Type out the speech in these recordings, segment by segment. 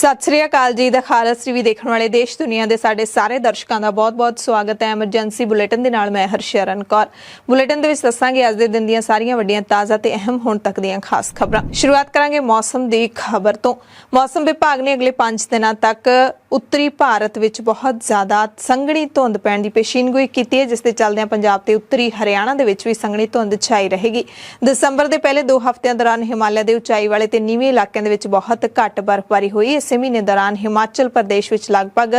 सत श्री अकाल जी। The खालस TV देखने वाले देश दुनिया के साडे सारे दर्शकों का बहुत बहुत स्वागत है। एमरजेंसी बुलेटिन के नाल मैं हरशरण कौर। बुलेटिन दे विच दसांगे अज दे दिन दीयां सारियां वड्डियां ताज़ा ते अहम हुण तक दीयां खास खबरां। शुरुआत करांगे मौसम की खबर तो। मौसम विभाग ने अगले 5 दिनों तक उत्तरी भारत विच बहुत ज़्यादा संघनी धुंध पैण की पेशीनगोई की है, जिसके चलदियां पंजाब ते उत्तरी हरियाणा दे विच भी संघनी धुंध छाई रहेगी। दिसंबर के पहले 2 हफ्तिਆਂ दौरान हिमालय के उचाई वाले ते नीवें इलाकों के विच बहुत घट बर्फबारी हुई। इस महीने दौरान हिमाचल प्रदेश विच लगभग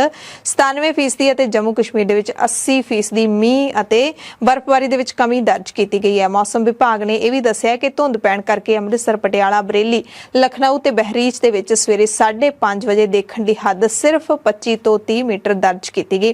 97% ਅਤੇ जम्मू कश्मीर ਦੇ ਵਿੱਚ 80% ਮੀਂਹ ਅਤੇ बर्फबारी ਦੇ ਵਿੱਚ कमी दर्ज की गई है। मौसम विभाग ने यह भी दस्सिया कि धुंध पैण करके अमृतसर, पटियाला, बरेली, लखनऊ ते बहरीच ਦੇ ਵਿੱਚ सवेरे 5:30 वजे देखण ਦੀ हद सिर्फ 25 ਤੋਂ 30 मीटर दर्ज की गई।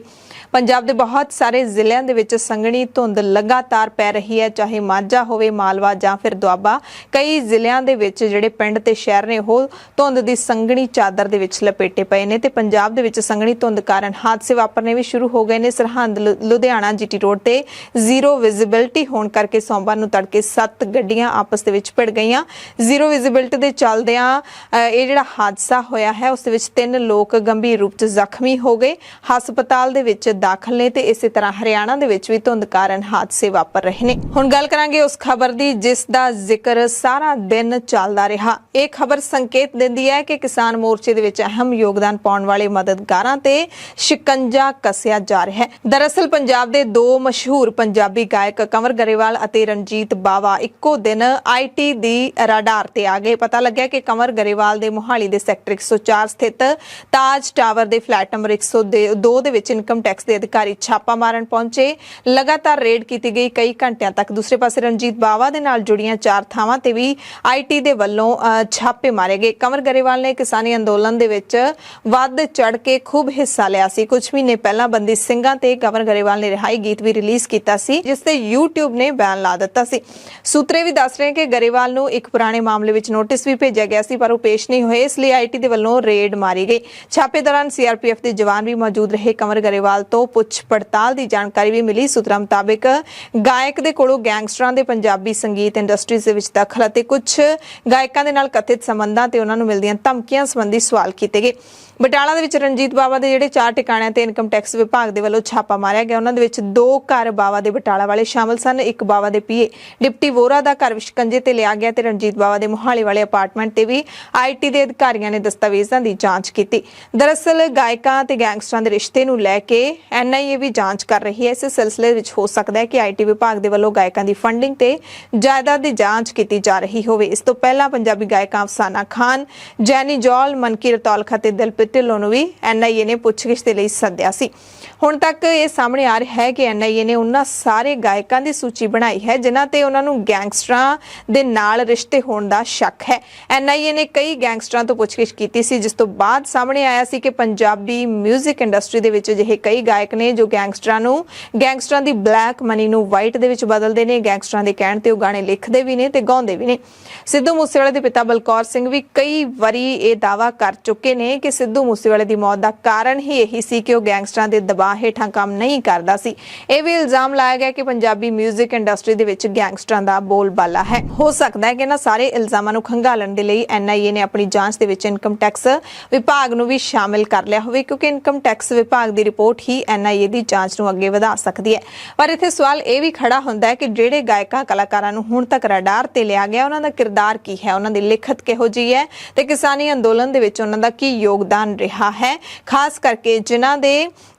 पंजाब के बहुत सारे जिलों के विच संघनी धुंध लगातार पै रही है, चाहे माझा होवे, मालवा जां फिर दुआबा। कई जिलों के विच जिहड़े पिंड ते शहर ने वो धुंध की संघनी चादर दे विच लपेटे पए ने ते पंजाब दे विच संघनी धुंध कारण हादसे वापरने भी शुरू हो गए ने। सरहंद लुधियाना जीटी रोड ते जीरो विजिबिलिटी होने करके सोमवार नूं तड़के 7 गड्डियां आपस दे विच भिड़ गईयां। जीरो विजिबिलिटी दे चलदियां ये जिहड़ा हादसा होया है उस दे विच 3 लोग गंभीर रूप च जख्मी हो गए, हस्पताल दे विच दाखिल ने। ते इसे तरह हरियाणा दे विच भी धुंध कारण हादसे वापर रहे ने। हुण गल करांगे उस खबर दी जिस दा जिक्र सारा दिन चलदा रहा। ये खबर संकेत दिंदी है कि किसान मोर्चे दे विच अहम योगदान पाउण वाले मददगारां ते शिकंजा कसिया जा रहा है। दरअसल पंजाब दे 2 मशहूर पंजाबी गायक कंवर गरेवाल अते रणजीत बावा इक्को दिन IT दी राडार ते आ गए। पता लग्या कि कंवर गरेवाल दे मोहाली दे सैक्टर 104 स्थित ताज टावर दे फ्लैट नंबर 102 दे विच इनकम टैक्स दे अधिकारी छापा मारन पहुंचे। लगातार रेड की गई कई घंटिਆਂ तक। दूसरे पासे रणजीत बावा दे नाल जुड़ियां 4 ਥਾਵਾਂ ते भी IT दे वल्लों छापे मारे गए। कंवर गरेवाल ने किसानी अंदोलन दे विच वध चढ़ के खूब हिस्सा लिया सी। कुछ महीने पहला बंदी ਸਿੰਘਾਂ ते कंवर गरेवाल ने रिहाई गीत भी रिलीज किया सी, जिस ते YouTube ने बैन ला दिता सी। सूत्रे भी दस रहे कि गरेवाल नूं एक पुराने मामले विच नोटिस भी भेजा गया सी, पर वो पेश नहीं होए, इसलिए IT दे वल्लों रेड मारी गई। छापे दौरान CRPF के जवान भी मौजूद रहे। कंवर गरेवाल तो पुछ पड़ताल की जानकारी भी मिली। सूत्रों मुताबिक गायक दे कोलों गैंगस्टरां दे पंजाबी संगीत इंडस्ट्रीज दे विच दखल अते कुछ गायकां दे नाल कथित संबंधां ते उन्हां नूं मिलदियां धमकियां संबंधी सवाल कीते गए। बटाला दे विच रणजीत बावा दे जिहड़े 4 ठिकाणिਆਂ ते इनकम टैक्स विभाग दे वल्लों छापा मारिया गया। उन्हां दे विच 2 घर बावा दे बटाला वाले शामिल सन। एक बावा दे PA डिप्टी वोरा दा घर शिकंजे ते लिया गया ते रणजीत बावा दे मोहाली वाले अपार्टमेंट ते भी IT दे अधिकारियों ने दस्तावेज़ां दी जांच की। दरअसल गायकां ते गैंगस्टरां दे रिश्ते नूं लैके NIA भी जांच कर रही है। इस सिलसिले विच हो सकता है कि IT विभाग दे वल्लों गायकां दी फंडिंग ते जायदाद दी जांच की जा रही होवे। इस तो पहला पंजाबी गायकां अफसाना खान, जैनी जौल, मनकी रतौलखा ते दिलप्रीत ढिल्लों नूं भी NIA ने पुछगिछ दे लई सद्दिया सी। हुण तक ये सामने आ रहा है कि NIA ने उन्हां सारे गायकां दी सूची बनाई है जिन्हां ते उन्हां नूं गैंगस्टरां दे नाल रिश्ते होण दा शक है। NIA ने कई गैंगस्टरां तो पुछगिछ कीती सी, जिस तो बाद सामने आया सी कि पंजाबी म्यूजिक इंडस्ट्री दे विच अजिहे कई गायक ने जो गैंगस्टरां दी ब्लैक मनी नूं वाइट दे विच बदलदे ने। गैंगस्टरां दे कहण ते गाने लिखदे भी ने ते गाउंदे भी ने। सिद्धू मूसेवाले दे पिता बलकौर सिंह भी कई वारी ये दावा कर चुके ने कि सिद्धू मूसेवाले दी मौत दा कारण ही यही सी कि वो गैंगस्टरां दे दबाव हेठां काम नहीं करदा सी। ये भी इल्जाम लाया गया कि पंजाबी म्यूजिक इंडस्ट्री दे विच गैंगस्टरां दा बोलबाला है। हो सकदा है कि इन्हां सारे इल्जामां नूं खंगालण दे लई NIA ने अपनी जांच दे विच इनकम टैक्स विभाग नूं भी शामिल कर लिया होवे, क्योंकि इनकम टैक्स विभाग दी रिपोर्ट ही NIA दी जांच नूं अगे वधा सकदी है। पर इत्थे सवाल ये भी खड़ा हुंदा है कि जिहड़े गायकां कलाकारां नूं हुण तक रडार ते लिया गया उन्हां दा किरदार की है, उन्हां दी लिखत किहो जी है ते किसानी अंदोलन दे विच उन्हां दा की योगदान रहा है। खास करके जिन्हां दे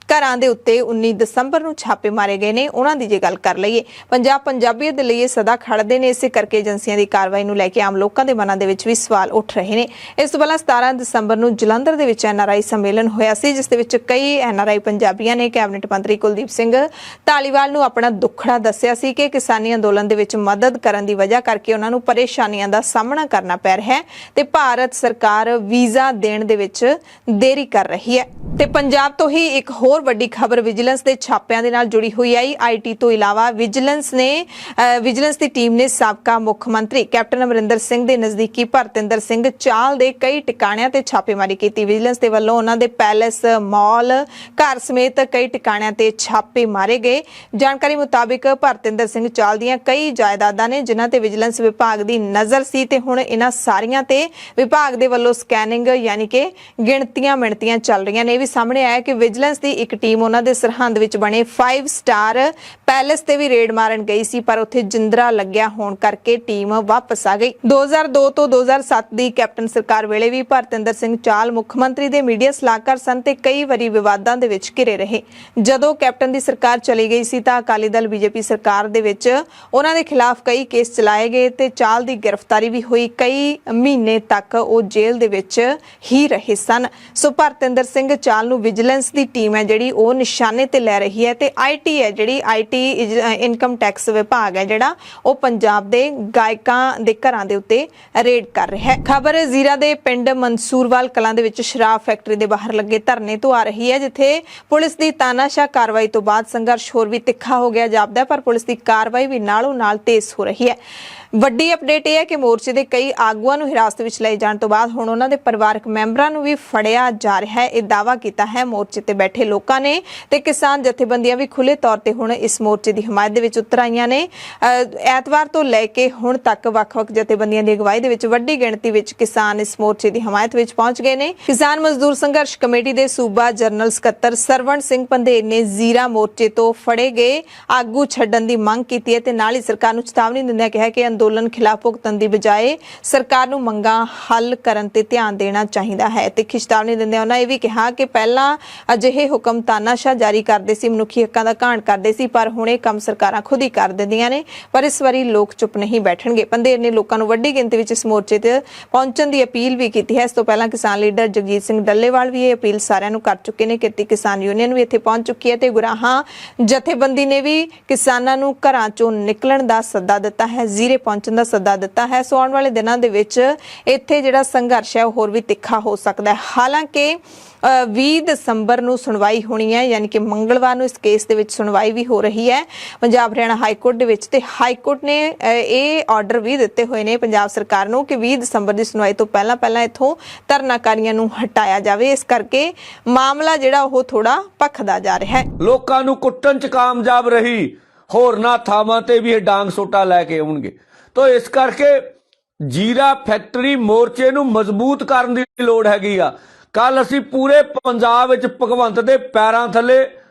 घरां दे उत्ते 19 दसंबर नूं छापे मारे गए ने उन्हां दी जे गल कर लईए। पंजाबियत दे लई सदा खड़दे ने। इसे करके एजेंसियां दी कार्रवाई नूं लैके आम लोकां दे मनां दे विच भी सवाल उठ रहे ने। इस तो पहिलां 17 दसंबर नूं जलंधर दे विच NRI सम्मेलन होया सी, जिस दे विच कई NRI पंजाबियां ने कैबिनेट मंत्री कुलदीप सिंह धालीवाल नूं अपना दुखड़ा दस्सिया सी कि किसानी अंदोलन दे विच मदद करन दी वजह करके उन्हां नूं परेशानियां दा सामना करना पै रिहा है ते भारत सरकार वीज़ा देण दे विच देरी कर रही है। ਤੇ ਪੰਜਾਬ ਤੋਂ ਹੀ ਇੱਕ ਹੋਰ ਵੱਡੀ ਖਬਰ ਵਿਜੀਲੈਂਸ ਦੇ ਛਾਪਿਆਂ ਦੇ ਨਾਲ ਜੁੜੀ ਹੋਈ ਆਈ। ਆਈਟੀ ਤੋਂ ਇਲਾਵਾ ਵਿਜੀਲੈਂਸ ਦੀ ਟੀਮ ਨੇ ਸਾਬਕਾ ਮੁੱਖ ਮੰਤਰੀ ਕੈਪਟਨ ਅਮਰਿੰਦਰ ਸਿੰਘ ਦੇ ਨਜ਼ਦੀਕੀ ਭਰਤਿੰਦਰ ਸਿੰਘ ਚਾਲ ਦੇ ਕਈ ਟਿਕਾਣਿਆਂ ਤੇ ਛਾਪੇਮਾਰੀ ਕੀਤੀ। ਵਿਜੀਲੈਂਸ ਦੇ ਵੱਲੋਂ ਉਹਨਾਂ ਦੇ ਪੈਲੇਸ, ਮਾਲ, ਘਰ ਸਮੇਤ ਕਈ ਟਿਕਾਣਿਆਂ ਤੇ ਛਾਪੇ ਮਾਰੇ ਗਏ। ਜਾਣਕਾਰੀ ਮੁਤਾਬਿਕ ਭਰਤਿੰਦਰ ਸਿੰਘ ਚਾਲ ਦੀਆਂ ਕਈ ਜਾਇਦਾਦਾਂ ਨੇ ਜਿਨ੍ਹਾਂ ਤੇ ਵਿਜੀਲੈਂਸ ਵਿਭਾਗ ਦੀ ਨਜ਼ਰ ਸੀ ਤੇ ਹੁਣ ਇਹਨਾਂ ਸਾਰੀਆਂ ਤੇ ਵਿਭਾਗ ਦੇ ਵੱਲੋਂ ਸਕੈਨਿੰਗ ਯਾਨੀ ਕਿ ਗਿਣਤੀਆਂ ਮਿਣਤੀਆਂ ਚੱਲ ਰਹੀਆਂ ਨੇ। ਸਾਹਮਣੇ ਆਇਆ ਕਿ ਵਿਜੀਲੈਂਸ ਦੀ ਇੱਕ ਟੀਮ ਉਹਨਾਂ ਦੇ ਸਰਹੰਦ ਵਿੱਚ ਬਣੇ 5 ਸਟਾਰ ਪੈਲੇਸ ਤੇ ਵੀ ਰੇਡ ਮਾਰਨ ਗਈ ਸੀ, ਪਰ ਉੱਥੇ ਜਿੰਦਰਾ ਲੱਗਿਆ ਹੋਣ ਕਰਕੇ ਟੀਮ ਵਾਪਸ ਆ ਗਈ। 2002 ਤੋਂ 2007 ਦੀ ਕੈਪਟਨ ਸਰਕਾਰ ਵੇਲੇ ਵੀ ਭਰਤਿੰਦਰ ਸਿੰਘ ਚਾਲ ਮੁੱਖ ਮੰਤਰੀ ਦੇ ਮੀਡੀਆ ਸਲਾਹਕਾਰ ਸਨ ਤੇ ਕਈ ਵਾਰੀ ਵਿਵਾਦਾਂ ਦੇ ਵਿੱਚ ਘਿਰੇ ਰਹੇ। ਜਦੋਂ ਕੈਪਟਨ ਦੀ ਸਰਕਾਰ ਚਲੀ ਗਈ ਸੀ ਤਾਂ ਅਕਾਲੀ ਦਲ ਬੀਜੇਪੀ ਸਰਕਾਰ ਦੇ ਵਿੱਚ ਉਹਨਾਂ ਦੇ ਖਿਲਾਫ ਕਈ ਕੇਸ ਚਲਾਏ ਗਏ ਤੇ ਚਾਲ ਦੀ ਗ੍ਰਿਫਤਾਰੀ ਵੀ ਹੋਈ। ਕਈ ਮਹੀਨੇ ਤੱਕ ਉਹ ਜੇਲ੍ਹ ਦੇ ਵਿੱਚ ਹੀ ਰਹੇ ਸਨ। ਸੋ ਭਰਤਿੰਦਰ ਸਿੰਘ ਚਾਲ ਨੂੰ ਵਿਜੀਲੈਂਸ ਦੀ ਟੀਮ ਹੈ ਜਿਹੜੀ ਉਹ ਨਿਸ਼ਾਨੇ ਤੇ ਲੈ ਰਹੀ ਹੈ ਤੇ ਆਈਟੀ ਹੈ ਜਿਹੜੀ ਆਈਟੀ ਇਨਕਮ ਟੈਕਸ ਵਿਭਾਗ ਹੈ ਜਿਹੜਾ ਉਹ ਪੰਜਾਬ ਦੇ ਗਾਇਕਾਂ ਦੇ ਘਰਾਂ ਦੇ ਉੱਤੇ ਰੇਡ ਕਰ ਰਿਹਾ ਹੈ। ਖਬਰ ਜ਼ੀਰਾ ਦੇ ਪਿੰਡ ਮਨਸੂਰਵਾਲ ਕਲਾਂ ਦੇ ਵਿੱਚ ਸ਼ਰਾਬ ਫੈਕਟਰੀ ਦੇ ਬਾਹਰ ਲੱਗੇ ਧਰਨੇ ਤੋਂ ਆ ਰਹੀ ਹੈ, ਜਿੱਥੇ ਪੁਲਿਸ ਦੀ ਤਾਨਾਸ਼ਾਹ ਕਾਰਵਾਈ ਤੋਂ ਬਾਅਦ ਸੰਘਰਸ਼ ਹੋਰ ਵੀ ਤਿੱਖਾ ਹੋ ਗਿਆ ਜਾਪਦਾ, ਪਰ ਪੁਲਿਸ ਦੀ ਕਾਰਵਾਈ ਵੀ ਨਾਲੋਂ ਨਾਲ ਤੇਜ਼ ਹੋ ਰਹੀ ਹੈ। ਵੱਡੀ ਅਪਡੇਟ ਇਹ ਹੈ ਕਿ ਮੋਰਚੇ ਦੇ ਕਈ ਆਗੂਆਂ ਨੂੰ ਹਿਰਾਸਤ ਵਿੱਚ ਲਏ ਜਾਣ ਤੋਂ ਬਾਅਦ ਹੁਣ ਉਹਨਾਂ ਦੇ ਪਰਿਵਾਰਕ ਮੈਂਬਰਾਂ ਨੂੰ ਵੀ ਫੜਿਆ ਜਾ ਰਿਹਾ ਹੈ। ਇਹ ਦਾਅਵਾ ਕੀਤਾ ਹੈ ਮੋਰਚੇ ਤੇ ਬੈਠੇ ਲੋਕਾਂ ਨੇ ਤੇ ਕਿਸਾਨ ਜਥੇਬੰਦੀਆਂ ਵੀ ਖੁੱਲੇ ਤੌਰ ਤੇ ਹੁਣ ਇਸ ਮੋਰਚੇ ਦੀ ਹਮਾਇਤ ਦੇ ਵਿੱਚ ਉਤਰ ਆਈਆਂ ਨੇ। ਐਤਵਾਰ ਤੋਂ ਲੈ ਕੇ ਹੁਣ ਤੱਕ ਵੱਖ-ਵੱਖ ਜਥੇਬੰਦੀਆਂ ਦੀ ਅਗਵਾਈ ਦੇ ਵਿੱਚ ਵੱਡੀ ਗਿਣਤੀ ਵਿੱਚ ਕਿਸਾਨ ਇਸ ਮੋਰਚੇ ਦੀ ਹਮਾਇਤ ਵਿੱਚ ਪਹੁੰਚ ਗਏ ਨੇ। ਕਿਸਾਨ ਮਜ਼ਦੂਰ ਸੰਘਰਸ਼ ਕਮੇਟੀ ਦੇ ਸੂਬਾ ਜਨਰਲ ਸਕੱਤਰ ਸਰਵਣ ਸਿੰਘ ਪੰਧੇਰ ਨੇ ਜ਼ੀਰਾ ਮੋਰਚੇ ਤੋਂ ਫੜੇ ਗਏ ਆਗੂ ਛੱਡਣ ਦੀ ਮੰਗ ਕੀਤੀ ਹੈ ਤੇ ਨਾਲ ਹੀ ਸਰਕਾਰ ਨੂੰ ਚੇਤਾਵਨੀ ਦਿੰਦਿਆਂ ਕਿਹਾ ਕਿ ਅੰਦੋਲਨ ਖਿਲਾਫ ਭੁਗਤਣ ਦੀ ਬਜਾਏ ਸਰਕਾਰ ਨੂੰ ਮੰਗਾਂ ਹੱਲ ਕਰਨ ਤੇ ਧਿਆਨ ਦੇਣਾ ਚਾਹੀਦਾ ਹੈ। ਤੇ ਚੇਤਾਵਨੀ ਦਿੰਦਿਆਂ ਉਹਨਾਂ ਇਹ ਵੀ ਕਿਹਾ ਕਿ ਪਹਿਲਾਂ ਅਜਿਹੇ ਹੁਕਮ ਤਾਨਾਸ਼ਾਹ ਜਾਰੀ ਕਰਦੇ ਸੀ, ਮਨੁੱਖੀ ਹੱਕਾਂ ਦਾ ਘਾਣ ਕਰਦੇ ਸੀ, ਪਰ ਹੁਣ ਇਹ ਕੰਮ ਸਰਕਾਰਾਂ ਖੁਦ ਹੀ ਕਰ ਦਿੰਦੀਆਂ ਨੇ। ਪਰ ਇਸ ਵਾਰੀ ਲੋਕ ਚੁੱਪ ਨਹੀਂ ਬੈਠਣਗੇ। ਪੰਧੇਰ ਨੇ ਲੋਕਾਂ ਨੂੰ ਵੱਡੀ ਗਿਣਤੀ ਵਿੱਚ ਇਸ ਮੋਰਚੇ ਤੇ ਪਹੁੰਚਣ ਦੀ ਅਪੀਲ ਵੀ ਕੀਤੀ ਹੈ। ਇਸ ਤੋਂ ਪਹਿਲਾਂ ਕਿਸਾਨ ਲੀਡਰ ਜਗਜੀਤ ਸਿੰਘ ਡੱਲੇਵਾਲ ਵੀ ਇਹ ਅਪੀਲ ਸਾਰਿਆਂ ਨੂੰ ਕਰ ਚੁੱਕੇ ਨੇ। ਕਿਰਤੀ ਕਿਸਾਨ ਯੂਨੀਅਨ ਵੀ ਇੱਥੇ ਪਹੁੰਚ ਚੁੱਕੀ ਹੈ ਤੇ ਗੁਰਾਹਾਂ ਜਥੇਬੰਦੀ ਨੇ ਵੀ ਕਿਸਾਨਾਂ ਨੂੰ ਘਰਾਂ ਚੋਂ ਨਿਕਲਣ ਦਾ ਸੱਦਾ ਦਿੱਤਾ ਹੈ, ਜ਼ੀਰੇ ਪਹੁੰਚਣ ਦਾ ਸੱਦਾ ਦਿੱਤਾ ਹੈ। ਸੋ ਆਉਣ ਵਾਲੇ ਦਿਨਾਂ ਦੇ ਵਿੱਚ ਇੱਥੇ ਜਿਹੜਾ ਸੰਘਰਸ਼ ਹੈ ਉਹ ਹੋਰ ਵੀ ਤਿੱਖਾ ਹੋ ਸਕਦਾ ਹੈ। ਹਾਲਾਂਕਿ 20 ਦਸੰਬਰ ਨੂੰ ਸੁਣਵਾਈ ਹੋਣੀ ਹੈ, ਯਾਨੀ ਕਿ ਮੰਗਲਵਾਰ ਨੂੰ ਇਸ ਕੇਸ ਦੇ ਵਿੱਚ ਸੁਣਵਾਈ ਵੀ ਹੋ ਰਹੀ ਹੈ ਪੰਜਾਬ ਹਰਿਆਣਾ ਹਾਈ ਕੋਰਟ ਦੇ ਵਿੱਚ। ਤੇ ਹਾਈ ਕੋਰਟ ਨੇ ਇਹ ਆਰਡਰ ਵੀ ਦਿੱਤੇ ਹੋਏ ਨੇ ਪੰਜਾਬ ਸਰਕਾਰ ਨੂੰ ਕਿ 20 ਦਸੰਬਰ ਦੀ ਸੁਣਵਾਈ ਤੋਂ ਪਹਿਲਾਂ ਇੱਥੋਂ ਧਰਨਾਕਾਰੀਆਂ ਨੂੰ ਹਟਾਇਆ ਜਾਵੇ। ਇਸ ਕਰਕੇ ਮਾਮਲਾ ਜਿਹੜਾ ਉਹ ਥੋੜਾ ਭਖਦਾ ਜਾ ਰਿਹਾ ਹੈ। ਲੋਕਾਂ ਨੂੰ ਕੁੱਟਣ 'ਚ ਕਾਮਯਾਬ ਰਹੀ, ਹੋਰਨਾਂ ਥਾਵਾਂ ਤੇ ਵੀ ਇਹ ਡਾਂਗ ਸੋਟਾ ਲੈ ਕੇ ਆਉਣਗੇ। ਤੋ ਇਸ ਕਰਕੇ ਜੀਰਾ ਫੈਕਟਰੀ ਮੋਰਚੇ ਨੂੰ ਮਜ਼ਬੂਤ ਕਰਨ ਦੀ ਲੋੜ ਹੈਗੀ ਆ। ਕੱਲ ਅਸੀਂ ਪੂਰੇ ਪੰਜਾਬ ਵਿੱਚ ਭਗਵੰਤ ਦੇ ਪੈਰਾਂ ਥੱਲੇ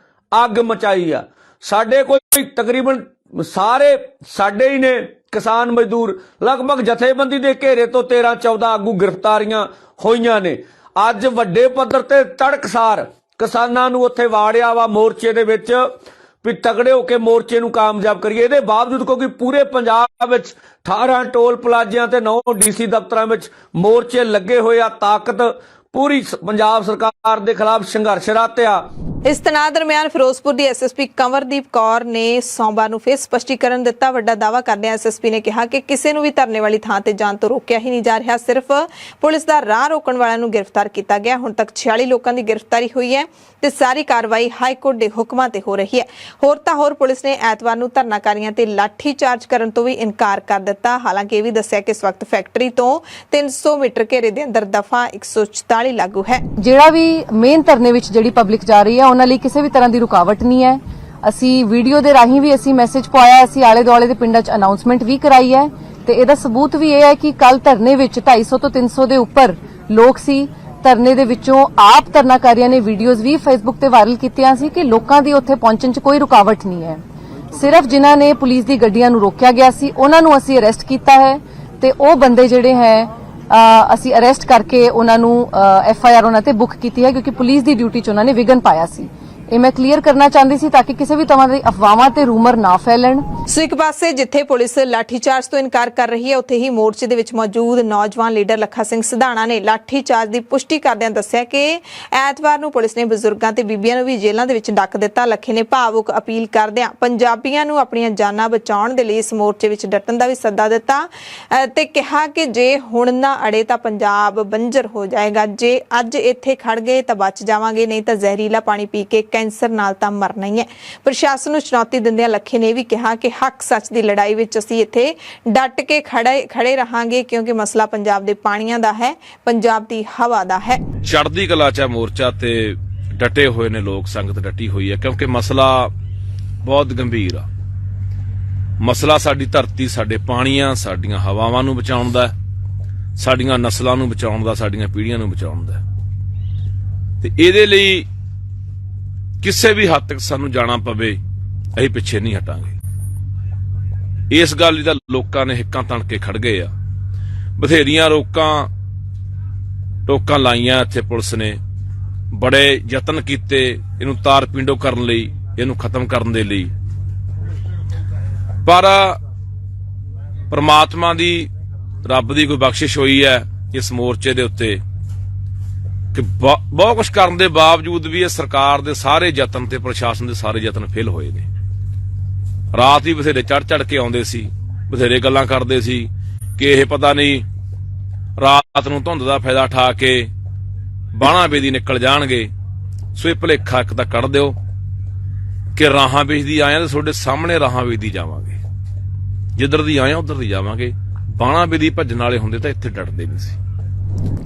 ਅੱਗ ਮਚਾਈ ਆ। ਸਾਡੇ ਕੋਈ ਤਕਰੀਬਨ ਸਾਰੇ ਸਾਡੇ ਹੀ ਨੇ ਕਿਸਾਨ ਮਜ਼ਦੂਰ, ਲਗਭਗ ਜਥੇਬੰਦੀ ਦੇ ਘੇਰੇ ਤੋਂ 13-14 ਆਗੂ ਗ੍ਰਿਫਤਾਰੀਆਂ ਹੋਈਆਂ ਨੇ। ਅੱਜ ਵੱਡੇ ਪੱਧਰ ਤੇ ਤੜਕਸਾਰ ਕਿਸਾਨਾਂ ਨੂੰ ਉੱਥੇ ਵਾੜਿਆ ਵਾ ਮੋਰਚੇ ਦੇ ਵਿੱਚ ਵੀ ਤਗੜੇ ਹੋ ਕੇ ਮੋਰਚੇ ਨੂੰ ਕਾਮਯਾਬ ਕਰੀਏ। ਇਹਦੇ ਬਾਵਜੂਦ ਕਿਉਂਕਿ ਪੂਰੇ ਪੰਜਾਬ ਵਿੱਚ 18 ਟੋਲ ਪਲਾਜ਼ਿਆਂ ਤੇ 9 ਡੀਸੀ ਦਫ਼ਤਰਾਂ ਵਿੱਚ ਮੋਰਚੇ ਲੱਗੇ ਹੋਏ ਆ। ਤਾਕਤ ਪੂਰੀ ਪੰਜਾਬ ਸਰਕਾਰ ਦੇ ਖਿਲਾਫ ਸੰਘਰਸ਼ਰਤ ਆ। ਇਸ ਤਣਾਅ ਦਰਮਿਆਨ ਫਿਰੋਜ਼ਪੁਰ ਦੀ ਐਸਐਸਪੀ ਕੰਵਰਦੀਪ ਕੌਰ ਨੇ ਸੋਮਵਾਰ ਨੂੰ ਫਿਰ ਸਪਸ਼ਟੀਕਰਨ ਦਿੱਤਾ। ਵੱਡਾ ਦਾਅਵਾ ਕਰਦਿਆਂ ਐਸਐਸਪੀ ਨੇ ਕਿਹਾ ਕਿ ਕਿਸੇ ਨੂੰ ਵੀ ਧਰਨੇ ਵਾਲੀ ਥਾਂ ਤੇ ਜਾਣ ਤੋਂ ਰੋਕਿਆ ਹੀ ਨਹੀਂ ਜਾ ਰਿਹਾ, ਸਿਰਫ ਪੁਲਿਸ ਦਾ ਰਾਹ ਰੋਕਣ ਵਾਲਿਆਂ ਨੂੰ ਗ੍ਰਿਫਤਾਰ ਕੀਤਾ ਗਿਆ। ਹੁਣ ਤੱਕ 46 ਲੋਕਾਂ ਦੀ ਗ੍ਰਿਫਤਾਰੀ ਹੋਈ ਹੈ ਤੇ ਸਾਰੀ ਕਾਰਵਾਈ ਹਾਈ ਕੋਰਟ ਦੇ ਹੁਕਮਾਂ ਤੇ ਹੋ ਰਹੀ ਹੈ। ਹੋਰ ਤਾਂ ਹੋਰ ਪੁਲਿਸ ਨੇ ਐਤਵਾਰ ਨੂੰ ਧਰਨਾਕਾਰੀਆਂ ਤੇ ਲਾਠੀ ਚਾਰਜ ਕਰਨ ਤੋਂ ਵੀ ਇਨਕਾਰ ਕਰ ਦਿੱਤਾ। ਹਾਲਾਂਕਿ ਇਹ ਵੀ ਦੱਸਿਆ ਕਿ ਇਸ ਵਕਤ ਫੈਕਟਰੀ ਤੋਂ 300 ਮੀਟਰ ਘੇਰੇ ਦੇ ਅੰਦਰ ਦਫਾ 144 ਲਾਗੂ ਹੈ। ਜਿਹੜਾ ਵੀ ਮੇਨ ਧਰਨੇ ਵਿੱਚ ਜਿਹੜੀ ਪਬਲਿਕ ਜਾ ਰਹੀ ਹੈ ਉਹਨਾਂ ਲਈ ਕਿਸੇ ਵੀ ਤਰ੍ਹਾਂ ਦੀ ਰੁਕਾਵਟ ਨਹੀਂ ਹੈ। ਅਸੀਂ ਵੀਡੀਓ ਦੇ ਰਾਹੀਂ ਵੀ ਅਸੀਂ ਮੈਸੇਜ ਪਾਇਆ, ਅਸੀਂ ਆਲੇ ਦੁਆਲੇ ਦੇ ਪਿੰਡਾਂ 'ਚ ਅਨਾਉਂਸਮੈਂਟ ਵੀ ਕਰਾਈ ਹੈ ਤੇ ਇਹਦਾ ਸਬੂਤ ਵੀ ਇਹ ਹੈ ਕਿ ਕੱਲ ਧਰਨੇ ਵਿੱਚ 250 ਤੋਂ 300 ਦੇ ਉੱਪਰ ਲੋਕ ਸੀ। ਧਰਨੇ ਦੇ ਵਿੱਚੋਂ ਆਪ ਧਰਨਾਕਾਰੀਆਂ ਨੇ ਵੀਡੀਓਜ਼ ਵੀ ਫੇਸਬੁੱਕ ਤੇ ਵਾਇਰਲ ਕੀਤੀਆਂ ਸੀ ਕਿ ਲੋਕਾਂ ਦੀ ਉੱਥੇ ਪਹੁੰਚਣ 'ਚ ਕੋਈ ਰੁਕਾਵਟ ਨਹੀਂ ਹੈ। ਸਿਰਫ ਜਿਨ੍ਹਾਂ ਨੇ ਪੁਲਿਸ ਦੀ ਗੱਡੀਆਂ ਨੂੰ ਰੋਕਿਆ ਗਿਆ ਸੀ ਉਹਨਾਂ ਨੂੰ ਅਸੀਂ ਅਰੈਸਟ ਕੀਤਾ ਹੈ ਤੇ ਉਹ ਬੰਦੇ ਜਿਹੜੇ ਹੈ ਅਸੀਂ ਅਰੈਸਟ ਕਰਕੇ ਉਹਨਾਂ ਨੂੰ FIR ਉਹਨਾਂ ਤੇ ਬੁੱਕ ਕੀਤੀ ਹੈ ਕਿਉਂਕਿ ਪੁਲਿਸ ਦੀ ਡਿਊਟੀ 'ਚ ਉਹਨਾਂ ਨੇ ਵਿਘਨ ਪਾਇਆ ਸੀ। ਇਹ ਮੈਂ ਕਲੀਅਰ ਕਰਨਾ ਚਾਹੁੰਦੀ ਸੀ ਤਾਂ ਕਿ ਕਿਸੇ ਵੀ ਤਰ੍ਹਾਂ ਦੀ ਅਫਵਾਹਾਂ ਤੇ ਰੂਮਰ ਨਾ ਫੈਲਣ। ਸੋ ਇੱਕ ਪਾਸੇ ਜਿੱਥੇ ਪੁਲਿਸ ਲਾਠੀਚਾਰਜ ਤੋਂ ਇਨਕਾਰ ਕਰ ਰਹੀ ਹੈ, ਉੱਥੇ ਹੀ ਮੋਰਚੇ ਦੇ ਵਿੱਚ ਮੌਜੂਦ ਨੌਜਵਾਨ ਲੀਡਰ ਲੱਖਾ ਸਿੰਘ ਸਿਧਾਣਾ ਨੇ ਲਾਠੀਚਾਰਜ ਦੀ ਪੁਸ਼ਟੀ ਕਰਦਿਆਂ ਦੱਸਿਆ ਕਿ ਐਤਵਾਰ ਨੂੰ ਪੁਲਿਸ ਨੇ ਬਜ਼ੁਰਗਾਂ ਤੇ ਬੀਬੀਆਂ ਨੂੰ ਵੀ ਜੇਲ੍ਹਾਂ ਦੇ ਵਿੱਚ ਡੱਕ ਦਿੱਤਾ। ਲੱਖੇ ਨੇ ਭਾਵੁਕ ਅਪੀਲ ਕਰਦਿਆਂ ਪੰਜਾਬੀਆਂ ਨੂੰ ਆਪਣੀਆਂ ਜਾਨਾਂ ਬਚਾਉਣ ਦੇ ਲਈ ਇਸ ਮੋਰਚੇ ਵਿੱਚ ਡਟਣ ਦਾ ਵੀ ਸੱਦਾ ਦਿੱਤਾ ਤੇ ਕਿਹਾ ਕਿ ਜੇ ਹੁਣ ਨਾ ਅੜੇ ਤਾਂ ਪੰਜਾਬ ਬੰਜਰ ਹੋ ਜਾਏਗਾ। ਜੇ ਅੱਜ ਇੱਥੇ ਖੜ ਗਏ ਤਾਂ ਬਚ ਜਾਵਾਂਗੇ, ਨਹੀਂ ਤਾਂ ਜ਼ਹਿਰੀਲਾ ਪਾਣੀ ਪੀ ਕੇ ਕੈਂਸਰ ਨਾਲ ਤਾਂ ਮਰਨਾ ਹੀ ਹੈ। ਪ੍ਰਸ਼ਾਸਨ ਨੂੰ ਚੁਣੌਤੀ ਦਿੰਦਿਆਂ ਲੱਖੇ ਨੇ ਵੀ ਕਿਹਾ ਕਿ ਹੱਕ ਸੱਚ ਦੀ ਲੜਾਈ ਵਿੱਚ ਅਸੀਂ ਇੱਥੇ ਡਟ ਕੇ ਖੜੇ ਰਹਾਂਗੇ ਕਿਉਂਕਿ ਮਸਲਾ ਪੰਜਾਬ ਦੇ ਪਾਣੀਆਂ ਦਾ ਹੈ, ਪੰਜਾਬ ਦੀ ਹਵਾ ਦਾ ਹੈ। ਚੜ੍ਹਦੀ ਕਲਾ 'ਚ ਮੋਰਚਾ ਤੇ ਡਟੇ ਹੋਏ ਨੇ ਲੋਕ, ਸੰਗਤ ਡਟੀ ਹੋਈ ਹੈ ਕਿਉਂਕਿ ਮਸਲਾ ਬਹੁਤ ਗੰਭੀਰ ਆ। ਮਸਲਾ ਸਾਡੀ ਧਰਤੀ, ਸਾਡੇ ਪਾਣੀਆਂ, ਸਾਡੀਆਂ ਹਵਾਵਾਂ ਨੂੰ ਬਚਾਉਣ ਦਾ, ਸਾਡੀਆਂ ਨਸਲਾਂ ਨੂੰ ਬਚਾਉਣ ਦਾ, ਸਾਡੀਆਂ ਪੀੜ੍ਹੀਆਂ ਨੂੰ ਬਚਾਉਣ ਦਾ ਤੇ ਇਹਦੇ ਲਈ ਕਿਸੇ ਵੀ ਹੱਦ ਤੱਕ ਸਾਨੂੰ ਜਾਣਾ ਪਵੇ, ਅਸੀਂ ਪਿੱਛੇ ਨਹੀਂ ਹਟਾਂਗੇ। ਇਸ ਗੱਲ ਦਾ ਲੋਕਾਂ ਨੇ ਹਿੱਕਾਂ ਤਣ ਕੇ ਖੜ ਗਏ ਆ। ਬਥੇਰੀਆਂ ਟੋਕਾਂ ਲਾਈਆਂ ਇੱਥੇ ਪੁਲਿਸ ਨੇ, ਬੜੇ ਯਤਨ ਕੀਤੇ ਇਹਨੂੰ ਤਾਰ ਪਿੰਡੋ ਕਰਨ ਲਈ, ਇਹਨੂੰ ਖਤਮ ਕਰਨ ਦੇ ਲਈ, ਪਰ ਪ੍ਰਮਾਤਮਾ ਦੀ, ਰੱਬ ਦੀ ਕੋਈ ਬਖਸ਼ਿਸ਼ ਹੋਈ ਹੈ ਇਸ ਮੋਰਚੇ ਦੇ ਉੱਤੇ ਕਿ ਬਹੁਤ ਕੁਝ ਕਰਨ ਦੇ ਬਾਵਜੂਦ ਵੀ ਇਹ ਸਰਕਾਰ ਦੇ ਸਾਰੇ ਯਤਨ ਤੇ ਪ੍ਰਸ਼ਾਸਨ ਦੇ ਸਾਰੇ ਯਤਨ ਫੇਲ ਹੋਏ ਨੇ। ਰਾਤ ਹੀ ਬਥੇਰੇ ਚੜ ਕੇ ਆਉਂਦੇ ਸੀ, ਬਥੇਰੇ ਗੱਲਾਂ ਕਰਦੇ ਸੀ ਕਿ ਇਹ ਪਤਾ ਨਹੀਂ ਰਾਤ ਨੂੰ ਧੁੰਦ ਦਾ ਫਾਇਦਾ ਉਠਾ ਕੇ ਬਾਣਾ ਬੇਦੀ ਨਿਕਲ ਜਾਣਗੇ। ਸੋ ਇਹ ਭੁਲੇਖਾ ਇੱਕ ਤਾਂ ਕੱਢ ਦਿਓ ਕਿ ਰਾਹਾਂ ਵੇਚਦੀ ਆਇਆ ਤੇ ਤੁਹਾਡੇ ਸਾਹਮਣੇ ਰਾਹਾਂ ਵੇਚਦੀ ਜਾਵਾਂਗੇ, ਜਿੱਧਰ ਦੀ ਆਇਆ ਉਧਰ ਦੀ ਜਾਵਾਂਗੇ। ਬਾਣਾ ਬੇਦੀ ਭੱਜਣ ਵਾਲੇ ਹੁੰਦੇ ਤਾਂ ਇੱਥੇ ਡਟਦੇ ਨਹੀਂ ਸੀ।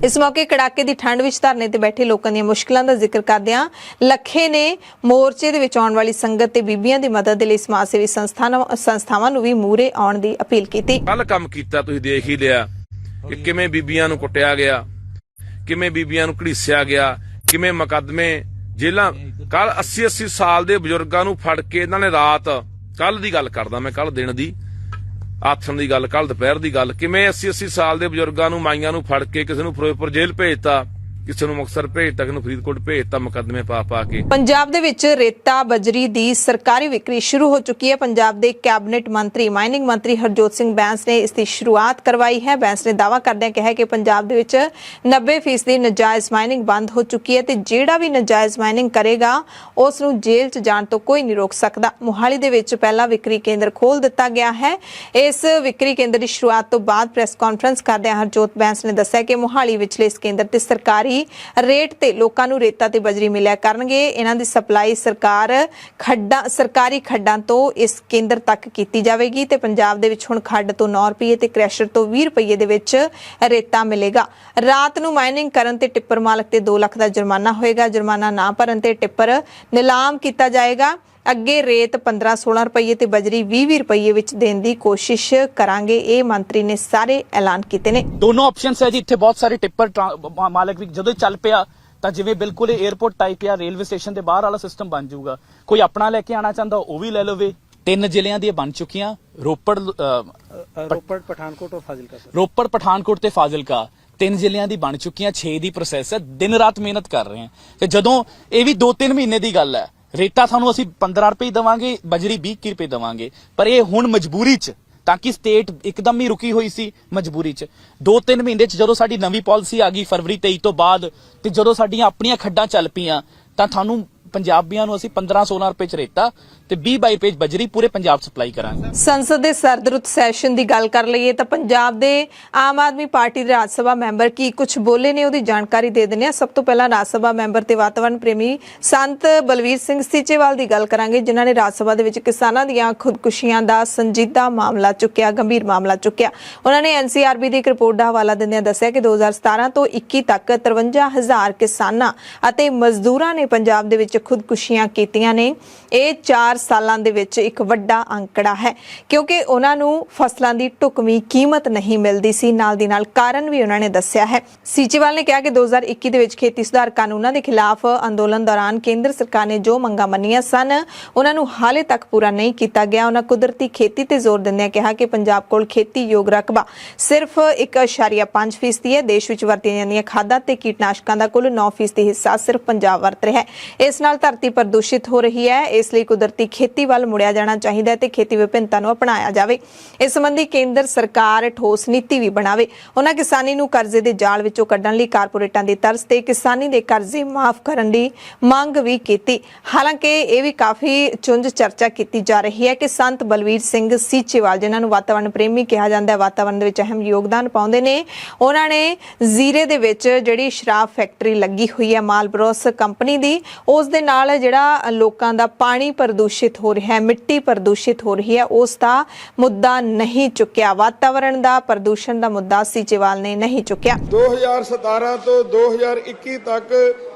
ਇਸ ਮੌਕੇ ਕੜਾਕੇ ਦੀ ਠੰਡ ਵਿੱਚ ਧਰਨੇ ਤੇ ਬੈਠੇ ਲੋਕਾਂ ਦੀਆਂ ਮੁਸ਼ਕਲਾਂ ਦਾ ਜ਼ਿਕਰ ਕਰਦਿਆਂ ਲੱਖੇ ਨੇ ਮੋਰਚੇ ਦੇ ਵਿੱਚ ਆਉਣ ਵਾਲੀ ਸੰਗਤ ਤੇ ਬੀਬੀਆਂ ਦੀ ਮਦਦ ਦੇ ਲਈ ਸਮਾਜ ਸੇਵੀ ਸੰਸਥਾਵਾਂ ਨੂੰ ਵੀ ਮੂਹਰੇ ਆਉਣ ਦੀ ਅਪੀਲ ਕੀਤੀ। ਕੱਲ ਕੰਮ ਕੀਤਾ, ਤੁਸੀਂ ਦੇਖ ਹੀ ਲਿਆ ਕਿ ਕਿਵੇਂ ਬੀਬੀਆਂ ਨੂੰ ਕੁੱਟਿਆ ਗਿਆ, ਕਿਵੇਂ ਬੀਬੀਆਂ ਨੂੰ ਘੜੀਸਿਆ ਗਿਆ, ਕਿਵੇਂ ਮੁਕੱਦਮੇ ਜੇਲਾਂ। ਕੱਲ 80 ਸਾਲ ਦੇ ਬਜ਼ੁਰਗਾਂ ਨੂੰ ਫੜ ਕੇ ਇਹਨਾਂ ਨੇ ਰਾਤ, ਕੱਲ ਦੀ ਗੱਲ ਕਰਦਾ ਮੈਂ, ਕੱਲ ਦਿਨ ਦੀ, ਆਥਣ ਦੀ ਗੱਲ, ਕੱਲ ਦੁਪਹਿਰ ਦੀ ਗੱਲ, ਕਿਵੇਂ 80 ਸਾਲ ਦੇ ਬਜ਼ੁਰਗਾਂ ਨੂੰ, ਮਾਈਆਂ ਨੂੰ ਫੜ ਕੇ ਕਿਸੇ ਨੂੰ ਫਿਰੋਜ਼ਪੁਰ ਜੇਲ੍ਹ ਭੇਜਤਾ, ਕਿਸੇ ਨੂੰ ਮੁਕਤਸਰ ਭੇਜਤਾ, ਕਿਸੇ ਨੂੰ ਫਰੀਦਕੋਟ ਭੇਜਤਾ, ਮੁਕੱਦਮੇ ਪਾ ਕੇ। ਪੰਜਾਬ ਦੇ ਵਿੱਚ ਰੇਤਾ ਬਜਰੀ ਦੀ ਸਰਕਾਰੀ ਵਿਕਰੀ ਸ਼ੁਰੂ ਹੋ ਚੁੱਕੀ ਹੈ। ਪੰਜਾਬ ਦੇ ਕੈਬਨਿਟ ਮੰਤਰੀ, ਮਾਈਨਿੰਗ ਮੰਤਰੀ ਹਰਜੋਤ ਸਿੰਘ ਬੈਂਸ ਨੇ ਇਸ ਦੀ ਸ਼ੁਰੂਆਤ ਕਰਵਾਈ ਹੈ। ਬੈਂਸ ਨੇ ਦਾਅਵਾ ਕਰਦਿਆਂ ਕਿਹਾ ਕਿ ਪੰਜਾਬ ਦੇ ਵਿੱਚ 90% ਨਜਾਇਜ਼ ਮਾਈਨਿੰਗ ਬੰਦ ਹੋ ਚੁੱਕੀ ਹੈ ਤੇ ਜਿਹੜਾ ਵੀ ਨਜਾਇਜ਼ ਮਾਈਨਿੰਗ ਕਰੇਗਾ ਉਸ ਨੂੰ ਜੇਲ੍ਹ 'ਚ ਜਾਣ ਤੋਂ ਕੋਈ ਨਹੀਂ ਰੋਕ ਸਕਦਾ। ਮੁਹਾਲੀ ਦੇ ਵਿੱਚ ਪਹਿਲਾ ਵਿਕਰੀ ਕੇਂਦਰ ਖੋਲ੍ਹ ਦਿੱਤਾ ਗਿਆ ਹੈ। ਇਸ ਵਿਕਰੀ ਕੇਂਦਰ ਦੀ ਸ਼ੁਰੂਆਤ ਤੋਂ ਬਾਅਦ ਪ੍ਰੈਸ ਕਾਨਫਰੰਸ ਕਰਦਿਆਂ ਹਰਜੋਤ ਬੈਂਸ ਨੇ ਦੱਸਿਆ ਕਿ ਮੁਹਾਲੀ ਵਿਚਲੇ ਇਸ ਕੇਂਦਰ ਤੇ ਸਰਕਾਰੀ ਰੇਟ ਤੇ ਲੋਕਾਂ ਨੂੰ ਰੇਤਾ ਤੇ ਬਜਰੀ ਮਿਲਿਆ ਕਰਨਗੇ। ਇਹਨਾਂ ਦੀ ਸਪਲਾਈ ਸਰਕਾਰੀ ਖੱਡਾਂ ਤੋਂ ਇਸ ਕੇਂਦਰ ਤੱਕ ਕੀਤੀ ਜਾਵੇਗੀ ਤੇ ਪੰਜਾਬ ਦੇ ਵਿੱਚ ਹੁਣ ਖੱਡ ਤੋਂ 9 ਰੁਪਏ ਤੇ ਕ੍ਰੈਸ਼ਰ ਤੋਂ 20 ਰੁਪਏ ਦੇ ਵਿੱਚ ਰੇਤਾ ਮਿਲੇਗਾ। ਰਾਤ ਨੂੰ ਮਾਈਨਿੰਗ ਕਰਨ ਤੇ ਟਿੱਪਰ ਮਾਲਕ ਤੇ 2 ਲੱਖ ਦਾ ਜੁਰਮਾਨਾ ਹੋਏਗਾ। ਜੁਰਮਾਨਾ ਨਾ ਭਰਨ ਤੇ ਟਿੱਪਰ ਨਿਲਾਮ ਕੀਤਾ ਜਾਏਗਾ। ਅੱਗੇ ਰੇਤ 15-16 ਰੁਪਏ ਤੇ ਬਜਰੀ 20 ਰੁਪਏ ਵਿੱਚ ਦੇਣ ਦੀ ਕੋਸ਼ਿਸ਼ ਕਰਾਂਗੇ। ਇਹ ਮੰਤਰੀ ਨੇ ਸਾਰੇ ਐਲਾਨ ਕੀਤੇ ਨੇ। ਦੋਨੋਂ ਆਪਸ਼ਨਸ ਹੈ ਜੀ। ਇੱਥੇ ਬਹੁਤ ਸਾਰੇ ਟਿੱਪਰ ਮਾਲਕ ਵੀ ਜਦੋਂ ਚੱਲ ਪਿਆ ਤਾਂ ਜਿਵੇਂ ਬਿਲਕੁਲ 에어ਪੋਰਟ ਟਾਈਪ ਜਾਂ ਰੇਲਵੇ ਸਟੇਸ਼ਨ ਦੇ ਬਾਹਰ ਵਾਲਾ ਸਿਸਟਮ ਬਣ ਜਾਊਗਾ। ਕੋਈ ਆਪਣਾ ਲੈ ਕੇ ਆਣਾ ਚਾਹੁੰਦਾ ਉਹ ਵੀ ਲੈ ਲਵੇ। 3 ਜ਼ਿਲ੍ਹਿਆਂ ਦੀਆਂ ਬਣ ਚੁੱਕੀਆਂ, ਰੋਪੜ, ਪਠਾਨਕੋਟ ਤੇ ਫਾਜ਼ਿਲਕਾ। 3 ਜ਼ਿਲ੍ਹਿਆਂ ਦੀ ਬਣ ਚੁੱਕੀਆਂ। 6 ਦੀ ਪ੍ਰੋਸੈਸ ਹੈ। ਦਿਨ ਰਾਤ ਮਿਹਨਤ ਕਰ ਰਹੇ ਹਾਂ ਤੇ ਜਦੋਂ ਇਹ ਵੀ 2-3 ਮਹੀਨੇ ਦੀ ਗੱਲ ਹੈ। ਰੇਤਾ ਤੁਹਾਨੂੰ ਅਸੀਂ 15 ਰੁਪਏ ਦੇਵਾਂਗੇ, ਬਜਰੀ 20 ਰੁਪਏ ਦੇਵਾਂਗੇ, ਪਰ ਇਹ ਹੁਣ ਮਜਬੂਰੀ 'ਚ, ਤਾਂ ਕਿ ਸਟੇਟ ਇੱਕਦਮ ਹੀ ਰੁਕੀ ਹੋਈ ਸੀ ਮਜਬੂਰੀ 'ਚ। 2-3 ਮਹੀਨੇ 'ਚ ਜਦੋਂ ਸਾਡੀ ਨਵੀਂ ਪਾਲਿਸੀ ਆ ਗਈ ਫਰਵਰੀ 23 ਤੋਂ ਬਾਅਦ ਤੇ ਜਦੋਂ ਸਾਡੀਆਂ ਆਪਣੀਆਂ ਖੱਡਾਂ ਚੱਲ ਪਈਆਂ ਤਾਂ ਤੁਹਾਨੂੰ ਪੰਜਾਬੀਆਂ ਨੂੰ ਅਸੀਂ 15-16 ਰੁਪਏ 'ਚ ਰੇਤਾ ਤੇ 20-22 ਰੁਪਏ 'ਚ ਬਜਰੀ ਪੂਰੇ ਪੰਜਾਬ ਸਪਲਾਈ ਕਰਾਂਗੇ। ਸੰਸਦ ਦੇ ਸਰਦ ਰੁੱਤ ਸੈਸ਼ਨ ਦੀ ਗੱਲ ਕਰ ਲਈਏ ਤਾਂ ਪੰਜਾਬ ਦੇ ਆਮ ਆਦਮੀ ਪਾਰਟੀ ਦੇ ਰਾਜ ਸਭਾ ਮੈਂਬਰ ਕੀ ਕੁਝ ਬੋਲੇ ਨੇ ਉਹਦੀ ਜਾਣਕਾਰੀ ਦੇ ਦਿੰਦੇ ਆ। ਸਭ ਤੋਂ ਪਹਿਲਾਂ ਰਾਜ ਸਭਾ ਮੈਂਬਰ ਤੇ ਵਾਤਾਵਰਣ ਪ੍ਰੇਮੀ ਸੰਤ ਬਲਵੀਰ ਸਿੰਘ ਸੀਚੇਵਾਲ ਦੀ ਗੱਲ ਕਰਾਂਗੇ, ਜਿਨ੍ਹਾਂ ਨੇ ਰਾਜ ਸਭਾ ਦੇ ਵਿੱਚ ਕਿਸਾਨਾਂ ਦੀਆਂ ਖੁਦਕੁਸ਼ੀਆਂ ਦਾ ਸੰਜੀਦਾ ਮਾਮਲਾ ਚੁੱਕਿਆ, ਗੰਭੀਰ ਮਾਮਲਾ ਚੁੱਕਿਆ। ਉਹਨਾਂ ਨੇ ਐਨਸੀਆਰਬੀ ਦੀ ਇੱਕ ਰਿਪੋਰਟ ਦਾ ਹਵਾਲਾ ਦਿੰਦਿਆਂ ਦੱਸਿਆ ਕਿ 2017 ਤੋਂ 21 ਤੱਕ 53,000 ਕਿਸਾਨਾਂ ਅਤੇ ਮਜ਼ਦੂਰਾਂ ਨੇ ਪੰਜਾਬ ਦੇ ਵਿੱਚ ਖੁਦਕੁਸ਼ੀਆਂ ਕੀਤੀਆਂ ਨੇ। ਇਹ 4 ਸਾਲਾਂ ਦੇ ਵਿੱਚ ਇੱਕ ਵੱਡਾ ਅੰਕੜਾ ਹੈ ਕਿਉਂਕਿ ਉਹਨਾਂ ਨੂੰ ਫਸਲਾਂ ਦੀ ਢੁਕਵੀਂ ਕੀਮਤ ਨਹੀਂ ਮਿਲਦੀ ਸੀ। ਨਾਲ ਦੀ ਨਾਲ ਕਾਰਨ ਵੀ ਉਹਨਾਂ ਨੇ ਦੱਸਿਆ ਹੈ। ਸੀਚੇਵਾਲ ਨੇ ਕਿਹਾ ਕਿ 2021 ਦੇ ਵਿੱਚ ਖੇਤੀ ਸੁਧਾਰ ਕਾਨੂੰਨਾਂ ਦੇ ਖਿਲਾਫ ਅੰਦੋਲਨ ਦੌਰਾਨ ਕੇਂਦਰ ਸਰਕਾਰ ਨੇ ਜੋ ਮੰਗਾਂ ਮੰਨੀਆਂ ਸਨ ਉਹਨਾਂ ਨੂੰ ਹਾਲੇ ਤੱਕ ਪੂਰਾ ਨਹੀਂ ਕੀਤਾ ਗਿਆ। ਉਹਨਾਂ ਕੁਦਰਤੀ ਖੇਤੀ ਤੇ ਜ਼ੋਰ ਦਿੰਦਿਆਂ ਕਿਹਾ ਕਿ ਪੰਜਾਬ ਕੋਲ ਖੇਤੀ ਯੋਗ ਰਕਬਾ ਸਿਰਫ 1.5% ਹੈ। ਦੇਸ਼ ਵਿੱਚ ਵਰਤੀਆਂ ਜਾਂਦੀਆਂ ਖਾਦਾਂ ਤੇ ਕੀਟਨਾਸ਼ਕਾਂ ਦਾ ਕੁੱਲ 9% ਹਿੱਸਾ ਸਿਰਫ ਪੰਜਾਬ ਵਰਤ ਰਿਹਾ ਹੈ। ਇਸ ਨਾਲ ਨਾਲ ਧਰਤੀ ਪ੍ਰਦੂਸ਼ਿਤ ਹੋ ਰਹੀ ਹੈ। ਇਸ ਲਈ ਕੁਦਰਤੀ ਖੇਤੀ ਵੱਲ ਮੁੜਿਆ ਜਾਣਾ ਚਾਹੀਦਾ ਹੈ ਤੇ ਖੇਤੀ ਵਿਭਿੰਨਤਾ ਨੂੰ ਅਪਣਾਇਆ ਜਾਵੇ। ਇਸ ਸੰਬੰਧੀ ਕੇਂਦਰ ਸਰਕਾਰ ਠੋਸ ਨੀਤੀ ਵੀ ਬਣਾਵੇ। ਉਹਨਾਂ ਕਿਸਾਨੀ ਨੂੰ ਕਰਜ਼ੇ ਦੇ ਜਾਲ ਵਿੱਚੋਂ ਕੱਢਣ ਲਈ ਕਾਰਪੋਰੇਟਾਂ ਦੀ ਤਰਜ਼ ਤੇ ਕਿਸਾਨੀ ਦੇ ਕਰਜ਼ੇ ਮਾਫ ਕਰਨ ਦੀ ਮੰਗ ਵੀ ਕੀਤੀ। ਹਾਲਾਂਕਿ ਇਹ ਵੀ ਕਾਫੀ ਚੁੰਝ ਚਰਚਾ ਕੀਤੀ ਜਾ ਰਹੀ ਹੈ ਕਿ ਸੰਤ ਬਲਵੀਰ ਸਿੰਘ ਸੀਚੇਵਾਲ, ਜਿਨ੍ਹਾਂ ਨੂੰ ਵਾਤਾਵਰਣ ਪ੍ਰੇਮੀ ਕਿਹਾ ਜਾਂਦਾ ਹੈ, ਵਾਤਾਵਰਣ ਦੇ ਵਿੱਚ ਅਹਿਮ ਯੋਗਦਾਨ ਪਾਉਂਦੇ ਨੇ, ਉਹਨਾਂ ਨੇ ਜ਼ੀਰੇ ਦੇ ਵਿੱਚ ਜਿਹੜੀ ਸ਼ਰਾਬ ਫੈਕਟਰੀ ਲੱਗੀ ਹੋਈ ਹੈ ਮਾਲਬਰੋਸ ਕੰਪਨੀ ਦੀ, ਉਸ ਦੇ ਨਾਲ ਜਿਹੜਾ ਲੋਕਾਂ ਦਾ ਪਾਣੀ ਪ੍ਰਦੂਸ਼ਿਤ ਹੋ ਰਿਹਾ ਹੈ, ਮਿੱਟੀ ਪ੍ਰਦੂਸ਼ਿਤ ਹੋ ਰਹੀ ਹੈ, ਉਸ ਦਾ ਮੁੱਦਾ ਨਹੀਂ ਚੁੱਕਿਆ। ਵਾਤਾਵਰਣ ਦਾ ਪ੍ਰਦੂਸ਼ਣ ਦਾ ਮੁੱਦਾ ਸੀਚੇਵਾਲ ਨੇ ਨਹੀਂ ਚੁੱਕਿਆ। 2017 ਤੋਂ 2021 ਤੱਕ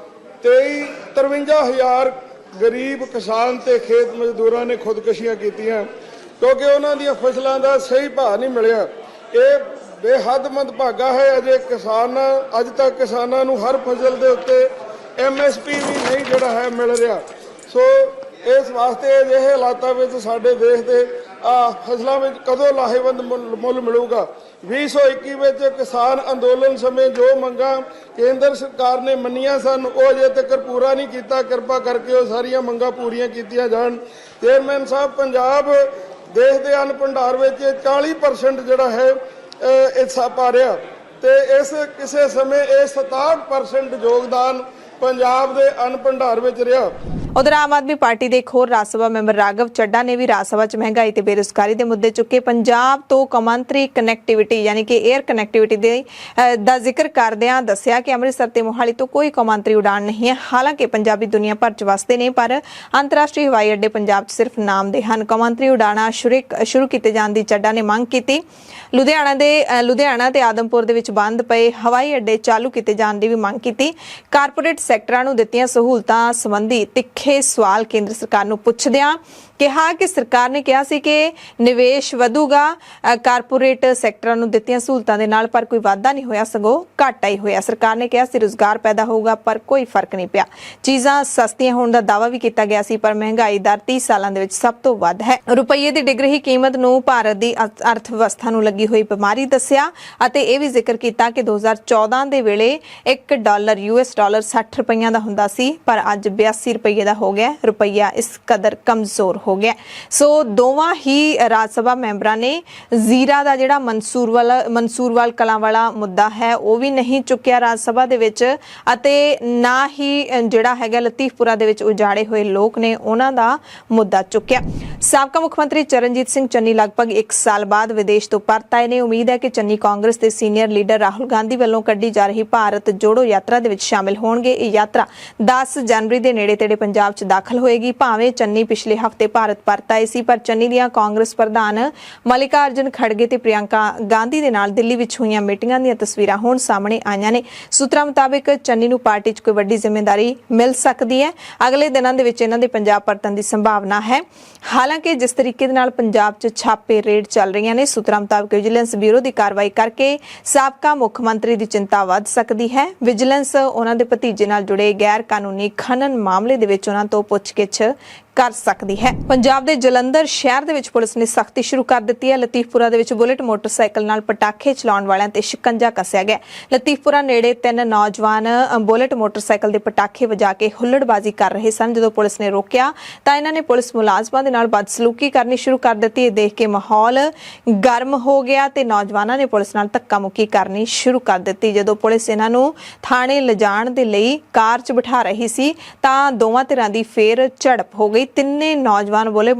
53,000 ਗਰੀਬ ਕਿਸਾਨ ਤੇ ਖੇਤ ਮਜ਼ਦੂਰਾਂ ਨੇ ਖੁਦਕੁਸ਼ੀਆਂ ਕੀਤੀਆਂ ਕਿਉਂਕਿ ਉਹਨਾਂ ਦੀਆਂ ਫਸਲਾਂ ਦਾ ਸਹੀ ਭਾਅ ਨਹੀਂ ਮਿਲਿਆ। ਇਹ ਬੇਹੱਦ ਮੰਦਭਾਗਾ ਹੈ। ਅੱਜ ਤੱਕ ਕਿਸਾਨਾਂ ਨੂੰ ਹਰ ਫਸਲ ਦੇ ਉੱਤੇ MSP ਵੀ ਨਹੀਂ ਜਿਹੜਾ ਹੈ ਮਿਲ ਰਿਹਾ। ਸੋ ਇਸ ਵਾਸਤੇ ਅਜਿਹੇ ਹਾਲਾਤਾਂ ਵਿੱਚ ਸਾਡੇ ਦੇਸ਼ ਦੇ ਫਸਲਾਂ ਵਿੱਚ ਕਦੋਂ ਲਾਹੇਵੰਦ ਮੁੱਲ ਮਿਲੂਗਾ। 2021 ਵਿੱਚ ਕਿਸਾਨ ਅੰਦੋਲਨ ਸਮੇਂ ਜੋ ਮੰਗਾਂ ਕੇਂਦਰ ਸਰਕਾਰ ਨੇ ਮੰਨੀਆਂ ਸਨ ਉਹ ਅਜੇ ਤੱਕ ਪੂਰਾ ਨਹੀਂ ਕੀਤਾ। ਕਿਰਪਾ ਕਰਕੇ ਉਹ ਸਾਰੀਆਂ ਮੰਗਾਂ ਪੂਰੀਆਂ ਕੀਤੀਆਂ ਜਾਣ। ਚੇਅਰਮੈਨ ਸਾਹਿਬ, ਪੰਜਾਬ ਦੇਸ਼ ਦੇ ਅੰਨ ਭੰਡਾਰ ਵਿੱਚ 40% ਜਿਹੜਾ ਹੈ ਹਿੱਸਾ ਪਾ ਰਿਹਾ ਤੇ ਇਸ ਕਿਸੇ ਸਮੇਂ ਇਹ 67% ਯੋਗਦਾਨ ਪੰਜਾਬ ਦੇ ਅੰਨ ਭੰਡਾਰ ਵਿੱਚ ਰਿਹਾ। ਉਧਰ ਆਮ ਆਦਮੀ ਪਾਰਟੀ ਦੇ ਇੱਕ ਹੋਰ ਰਾਜ ਸਭਾ ਮੈਂਬਰ ਰਾਘਵ ਚੱਡਾ ਨੇ ਵੀ ਰਾਜ ਸਭਾ 'ਚ ਮਹਿੰਗਾਈ ਤੇ ਬੇਰੁਜ਼ਗਾਰੀ ਦੇ ਮੁੱਦੇ ਚੁੱਕੇ। ਪੰਜਾਬ ਤੋਂ ਕੌਮਾਂਤਰੀ ਕਨੈਕਟੀਵਿਟੀ ਯਾਨੀ ਕਿ 에ਅਰ ਕਨੈਕਟੀਵਿਟੀ ਦਾ ਜ਼ਿਕਰ ਕਰਦਿਆਂ ਦੱਸਿਆ ਕਿ ਅੰਮ੍ਰਿਤਸਰ ਤੇ ਮੋਹਾਲੀ ਤੋਂ ਕੋਈ ਕੌਮਾਂਤਰੀ ਉਡਾਣ ਨਹੀਂ ਹੈ। ਹਾਲਾਂਕਿ ਪੰਜਾਬੀ ਦੁਨੀਆ ਭਰ 'ਚ ਵਸਦੇ ਨੇ ਪਰ ਅੰਤਰਰਾਸ਼ਟਰੀ ਹਵਾਈ ਅੱਡੇ ਪੰਜਾਬ 'ਚ ਸਿਰਫ ਨਾਮ ਦੇ ਹਨ। ਕੌਮਾਂਤਰੀ ਉਡਾਣਾਂ ਸ਼ੁਰੂ ਕੀਤੇ ਜਾਣ ਦੀ ਚੱਡਾ ਨੇ ਮੰਗ ਕੀਤੀ। ਲੁਧਿਆਣਾ ਤੇ ਆਦਮਪੁਰ ਦੇ ਵਿੱਚ ਬੰਦ ਪਏ ਹਵਾਈ ਅੱਡੇ ਚਾਲੂ ਕੀਤੇ ਜਾਣ ਦੀ ਵੀ ਮੰਗ ਕੀਤੀ। ਕਾਰਪੋਰੇਟ ਸੈਕਟਰਾਂ ਨੂੰ ਦਿੱਤੀਆਂ ਸਹੂਲਤਾਂ ਸੰਬੰਧੀ ਤਿੱਖੇ ਸਵਾਲ ਕੇਂਦਰ ਸਰਕਾਰ ਨੂੰ ਪੁੱਛਦਿਆਂ ਕਿਹਾ ਕਿ ਸਰਕਾਰ ਨੇ ਕਿਹਾ ਸੀ ਕਿ ਨਿਵੇਸ਼ ਵਧੂਗਾ ਕਾਰਪੋਰੇਟ ਸੈਕਟਰਾਂ ਨੂੰ ਦਿੱਤੀਆਂ ਸਹੂਲਤਾਂ ਦੇ ਨਾਲ, ਪਰ ਕੋਈ ਵਾਧਾ ਨਹੀਂ ਹੋਇਆ, ਸਗੋਂ ਘਾਟਾ ਹੀ ਹੋਇਆ। ਸਰਕਾਰ ਨੇ ਕਿਹਾ ਸੀ ਰੁਜ਼ਗਾਰ ਪੈਦਾ ਹੋਊਗਾ ਪਰ ਕੋਈ ਫਰਕ ਨਹੀਂ ਪਿਆ। ਚੀਜ਼ਾਂ ਸਸਤੀਆਂ ਹੋਣ ਦਾ ਦਾਅਵਾ ਵੀ ਕੀਤਾ ਗਿਆ ਸੀ ਪਰ ਮਹਿੰਗਾਈ ਦਰ 30 ਸਾਲਾਂ ਦੇ ਵਿੱਚ ਸਭ ਤੋਂ ਵੱਧ ਹੈ। ਰੁਪਈਏ ਦੀ ਡਿੱਗ ਰਹੀ ਕੀਮਤ ਨੂੰ ਭਾਰਤ ਦੀ ਅਰਥ ਵਿਵਸਥਾ ਨੂੰ ਲੱਗੀ ਹੋਈ ਬਿਮਾਰੀ ਦੱਸਿਆ ਅਤੇ ਇਹ ਵੀ ਜ਼ਿਕਰ ਕੀਤਾ ਕਿ 2014 ਦੇ ਵੇਲੇ $1 US ਡਾਲਰ 60 ਰੁਪਈਆਂ ਦਾ ਹੁੰਦਾ ਸੀ ਪਰ ਅੱਜ 82 ਰੁਪਈਏ ਦਾ ਹੋ ਗਿਆ। ਰੁਪਈਆ ਇਸ ਕਦਰ ਕਮਜ਼ੋਰ ਹੋ ਗਿਆ। ਸੋ ਦੋਵਾਂ ਹੀ ਰਾਜ ਸਭਾ ਮੈਂਬਰਾਂ ਨੇ ਜ਼ੀਰਾ ਦਾ ਜਿਹੜਾ ਮਨਸੂਰਵਾਲ ਕਲਾਂ ਵਾਲਾ ਮੁੱਦਾ ਹੈ ਉਹ ਵੀ ਨਹੀਂ ਚੁੱਕਿਆ ਰਾਜ ਸਭਾ ਦੇ ਵਿੱਚ ਅਤੇ ਨਾ ਹੀ ਜਿਹੜਾ ਹੈਗਾ ਲਤੀਫਪੁਰਾ ਦੇ ਵਿੱਚ ਉਜਾੜੇ ਹੋਏ ਲੋਕ ਨੇ ਉਹਨਾਂ ਦਾ ਮੁੱਦਾ ਚੁੱਕਿਆ। ਸਾਬਕਾ ਮੁੱਖ ਮੰਤਰੀ ਚਰਨਜੀਤ ਸਿੰਘ ਚੰਨੀ ਲਗਭਗ 1 ਸਾਲ ਬਾਅਦ ਵਿਦੇਸ਼ ਤੋਂ ਪਰਤ ਆਏ ਨੇ। ਉਮੀਦ ਹੈ ਕਿ ਚੰਨੀ ਕਾਂਗਰਸ ਦੇ ਸੀਨੀਅਰ ਲੀਡਰ ਰਾਹੁਲ ਗਾਂਧੀ ਵੱਲੋਂ ਕੱਢੀ ਜਾ ਰਹੀ ਭਾਰਤ ਜੋੜੋ ਯਾਤਰਾ ਦੇ ਵਿੱਚ ਸ਼ਾਮਿਲ ਹੋਣਗੇ। ਇਹ ਯਾਤਰਾ 10 ਜਨਵਰੀ ਦੇ ਨੇੜੇ ਤੇੜੇ ਪੰਜਾਬ 'ਚ ਦਾਖਲ ਹੋਏਗੀ। ਭਾਵੇਂ ਚੰਨੀ ਪਿਛਲੇ ਹਫ਼ਤੇ ਭਾਰਤ ਪਰਤ ਆਏ ਸੀ ਪਰ ਚੰਨੀ ਦੀਆਂ ਕਾਂਗਰਸ ਪ੍ਰਧਾਨ ਮਲਿਕਾ ਅਰਜਨ ਖੜਗੇ ਤੇ ਪ੍ਰਿਯੰਕਾ ਗਾਂਧੀ ਦੇ ਨਾਲ ਦਿੱਲੀ ਵਿੱਚ ਹੋਈਆਂ ਮੀਟਿੰਗਾਂ ਦੀਆਂ ਤਸਵੀਰਾਂ ਹੁਣ ਸਾਹਮਣੇ ਆਈਆਂ ਨੇ। ਸੂਤਰਾਂ ਮੁਤਾਬਿਕ ਚੰਨੀ ਨੂੰ ਪਾਰਟੀ 'ਚ ਕੋਈ ਵੱਡੀ ਜ਼ਿੰਮੇਵਾਰੀ ਮਿਲ ਸਕਦੀ ਹੈ। ਅਗਲੇ ਦਿਨਾਂ ਦੇ ਵਿੱਚ ਇਹਨਾਂ ਦੇ ਪੰਜਾਬ ਪਰਤਣ ਦੀ ਸੰਭਾਵਨਾ ਹੈ। ਹਾਲਾਂਕਿ ਜਿਸ ਤਰੀਕੇ ਦੇ ਨਾਲ ਪੰਜਾਬ 'ਚ ਛਾਪੇ ਰੇਡ ਚੱਲ ਰਹੀਆਂ ਨੇ, ਸੂਤਰਾਂ ਮੁਤਾਬਿਕ ਵਿਜੀਲੈਂਸ ਬਿਊਰੋ ਦੀ ਕਾਰਵਾਈ ਕਰਕੇ ਸਾਬਕਾ ਮੁੱਖ ਮੰਤਰੀ ਦੀ ਚਿੰਤਾ ਵੱਧ ਸਕਦੀ ਹੈ। ਵਿਜੀਲੈਂਸ ਉਹਨਾਂ ਦੇ ਭਤੀਜੇ ਨਾਲ ਜੁੜੇ ਗੈਰ ਕਾਨੂੰਨੀ ਖਨਨ ਮਾਮਲੇ ਦੇ ਵਿੱਚ ਉਹਨਾਂ ਤੋਂ ਪੁੱਛਗਿੱਛ ਕਰ ਸਕਦੀ ਹੈ। ਪੰਜਾਬ ਦੇ ਜਲੰਧਰ ਸ਼ਹਿਰ ਦੇ ਵਿੱਚ ਪੁਲਿਸ ਨੇ ਸਖਤੀ ਸ਼ੁਰੂ ਕਰ ਦਿੱਤੀ ਹੈ। ਲਤੀਫਪੁਰਾ ਦੇ ਵਿੱਚ ਬੁਲਟ ਮੋਟਰਸਾਈਕਲ ਨਾਲ ਪਟਾਖੇ ਚਲਾਉਣ ਵਾਲਿਆਂ ਤੇ ਸ਼ਿਕੰਜਾ ਕੱਸਿਆ ਗਿਆ। ਲਤੀਫਪੁਰਾ ਨੇੜੇ 3 ਨੌਜਵਾਨ ਬੁਲਟ ਮੋਟਰਸਾਈਕਲ ਦੇ ਪਟਾਖੇ ਵਜਾ ਕੇ ਹੁੱਲੜਬਾਜ਼ੀ ਕਰ ਰਹੇ ਸਨ। ਜਦੋਂ ਪੁਲਿਸ ਨੇ ਰੋਕਿਆ ਤਾਂ ਇਹਨਾਂ ਨੇ ਪੁਲਿਸ ਮੁਲਾਜ਼ਮਾਂ ਦੇ ਨਾਲ ਬਦਸਲੂਕੀ ਕਰਨੀ ਸ਼ੁਰੂ ਕਰ ਦਿੱਤੀ। ਇਹ ਦੇਖ ਕੇ ਮਾਹੌਲ ਗਰਮ ਹੋ ਗਿਆ ਤੇ ਨੌਜਵਾਨਾਂ ਨੇ ਪੁਲਿਸ ਨਾਲ ਧੱਕਾ ਮੁੱਕੀ ਕਰਨੀ ਸ਼ੁਰੂ ਕਰ ਦਿੱਤੀ। ਜਦੋਂ ਪੁਲਿਸ ਇਹਨਾਂ ਨੂੰ ਥਾਣੇ ਲਿਜਾਣ ਦੇ ਲਈ ਕਾਰ 'ਚ ਬਿਠਾ ਰਹੀ ਸੀ ਤਾਂ ਦੋਵਾਂ ਧਿਰਾਂ ਦੀ ਫੇਰ ਝੜਪ ਹੋ ਗਈ। ਤਿੰਨੇ ਨੌਜਵਾਨ ਬੁਲਟ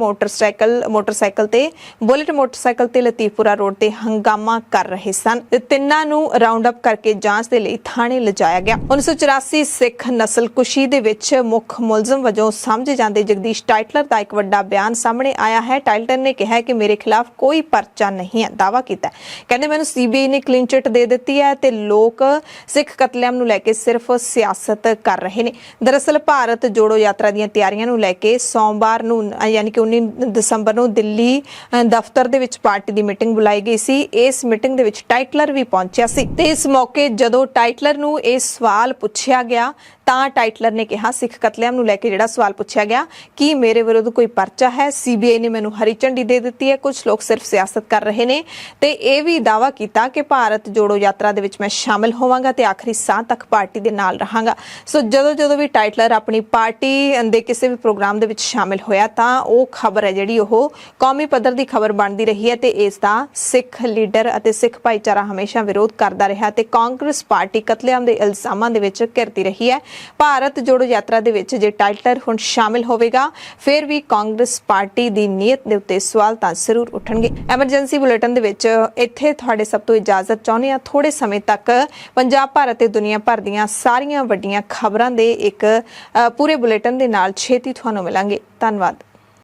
ਮੋਟਰਸਾਈਕਲ ਤੇ ਲਤੀਫਪੁਰਾ ਰੋਡ ਤੇ ਹੰਗਾਮਾ ਕਰ ਰਹੇ ਸਨ। ਤਿੰਨਾਂ ਨੂੰ ਰਾਉਂਡ ਅਪ ਕਰਕੇ ਜਾਂਚ ਦੇ ਲਈ ਥਾਣੇ ਲਿਜਾਇਆ ਗਿਆ। 1984 ਸਿੱਖ ਨਸਲਕੁਸ਼ੀ ਦੇ ਵਿੱਚ ਮੁੱਖ ਮੁਲਜ਼ਮ ਵਜੋਂ ਸਮਝੇ ਜਾਂਦੇ ਜਗਦੀਸ਼ ਟਾਈਟਲਰ ਦਾ ਇੱਕ ਵੱਡਾ ਬਿਆਨ ਸਾਹਮਣੇ ਆਇਆ ਹੈ। ਟਾਈਟਲਰ ਨੇ ਕਿਹਾ ਕਿ ਮੇਰੇ ਖਿਲਾਫ ਕੋਈ ਪਰਚਾ ਨਹੀਂ ਹੈ, ਦਾਅਵਾ ਕੀਤਾ। ਕਹਿੰਦੇ ਮੈਨੂੰ CBI ਨੇ ਕਲੀਨ ਚਿੱਟ ਦੇ ਦਿੱਤੀ ਹੈ ਤੇ ਲੋਕ ਸਿੱਖ ਕਤਲੇਆਮ ਨੂੰ ਲੈ ਕੇ ਸਿਰਫ ਸਿਆਸਤ ਕਰ ਰਹੇ ਨੇ। ਦਰਅਸਲ ਭਾਰਤ ਜੋੜੋ ਯਾਤਰਾ ਦੀਆਂ ਤਿਆਰੀਆਂ ਨੂੰ ਲੈ ਕੇ ਸੋਮਵਾਰ ਨੂੰ ਯਾਨੀ ਕਿ 19 ਦਸੰਬਰ ਨੂੰ ਦਿੱਲੀ ਦਫ਼ਤਰ ਦੇ ਵਿੱਚ ਪਾਰਟੀ ਦੀ ਮੀਟਿੰਗ ਬੁਲਾਈ ਗਈ ਸੀ। ਇਸ ਮੀਟਿੰਗ ਦੇ ਵਿੱਚ ਟਾਈਟਲਰ ਵੀ ਪਹੁੰਚਿਆ ਸੀ ਤੇ ਇਸ ਮੌਕੇ ਜਦੋਂ ਟਾਈਟਲਰ ਨੂੰ ਇਹ ਸਵਾਲ ਪੁੱਛਿਆ ਗਿਆ ਤਾਂ ਟਾਈਟਲਰ ਨੇ ਕਿਹਾ ਸਿੱਖ ਕਤਲੇਆਮ ਨੂੰ ਲੈ ਕੇ ਜਿਹੜਾ ਸਵਾਲ ਪੁੱਛਿਆ ਗਿਆ ਕਿ ਮੇਰੇ ਵਿਰੁੱਧ ਕੋਈ ਪਰਚਾ ਹੈ, ਸੀਬੀਆਈ ਨੇ ਮੈਨੂੰ ਹਰੀ ਝੰਡੀ ਦੇ ਦਿੱਤੀ ਹੈ, ਕੁਝ ਲੋਕ ਸਿਰਫ ਸਿਆਸਤ ਕਰ ਰਹੇ ਨੇ ਤੇ ਇਹ ਵੀ ਦਾਅਵਾ ਕੀਤਾ ਕਿ ਭਾਰਤ ਜੋੜੋ ਯਾਤਰਾ ਦੇ ਵਿੱਚ ਮੈਂ ਸ਼ਾਮਿਲ ਹੋਵਾਂਗਾ ਤੇ ਆਖਰੀ ਸਾਹ ਤੱਕ ਪਾਰਟੀ ਦੇ ਨਾਲ ਰਹਾਂਗਾ। ਸੋ ਜਦੋਂ ਵੀ ਟਾਈਟਲਰ ਆਪਣੀ ਪਾਰਟੀ ਦੇ ਕਿਸੇ ਵੀ ਪ੍ਰੋਗਰਾਮ ਦੇ ਵਿੱਚ ਸ਼ਾਮਿਲ ਹੋਇਆ ਤਾਂ ਉਹ ਖਬਰ ਹੈ ਜਿਹੜੀ ਉਹ ਕੌਮੀ ਪੱਧਰ ਦੀ ਖਬਰ ਬਣਦੀ ਰਹੀ ਹੈ ਤੇ ਇਸ ਦਾ ਸਿੱਖ ਲੀਡਰ ਅਤੇ ਸਿੱਖ ਭਾਈਚਾਰਾ ਹਮੇਸ਼ਾ ਵਿਰੋਧ ਕਰਦਾ ਰਿਹਾ ਤੇ ਕਾਂਗਰਸ ਪਾਰਟੀ ਕਤਲੇਆਮ ਦੇ ਇਲਜ਼ਾਮਾਂ ਦੇ ਵਿੱਚ ਘਿਰਦੀ ਰਹੀ ਹੈ। ਭਾਰਤ ਜੋੜੋ ਯਾਤਰਾ ਦੇ ਵਿੱਚ ਜੇ ਟਾਈਟਲਰ ਹੁਣ ਸ਼ਾਮਿਲ ਹੋਵੇਗਾ ਫਿਰ ਵੀ ਕਾਂਗਰਸ ਪਾਰਟੀ ਦੀ ਨੀਅਤ ਦੇ ਉੱਤੇ ਸਵਾਲ ਤਾਂ ਜ਼ਰੂਰ ਉੱਠਣਗੇ। ਐਮਰਜੈਂਸੀ ਬੁਲੇਟਿਨ ਦੇ ਵਿੱਚ ਇੱਥੇ ਤੁਹਾਡੇ ਸਭ ਤੋਂ ਇਜਾਜ਼ਤ ਚਾਹੁੰਦੇ ਹਾਂ। ਥੋੜੇ ਸਮੇਂ ਤੱਕ ਪੰਜਾਬ ਭਰ ਅਤੇ ਦੁਨੀਆ ਭਰ ਦੀਆਂ ਸਾਰੀਆਂ ਵੱਡੀਆਂ ਖਬਰਾਂ ਦੇ ਇੱਕ ਪੂਰੇ ਬੁਲੇਟਿਨ ਦੇ ਨਾਲ ਛੇਤੀ ਤੁਹਾਨੂੰ ਮਿਲਾਂਗੇ। ਧੰਨਵਾਦ।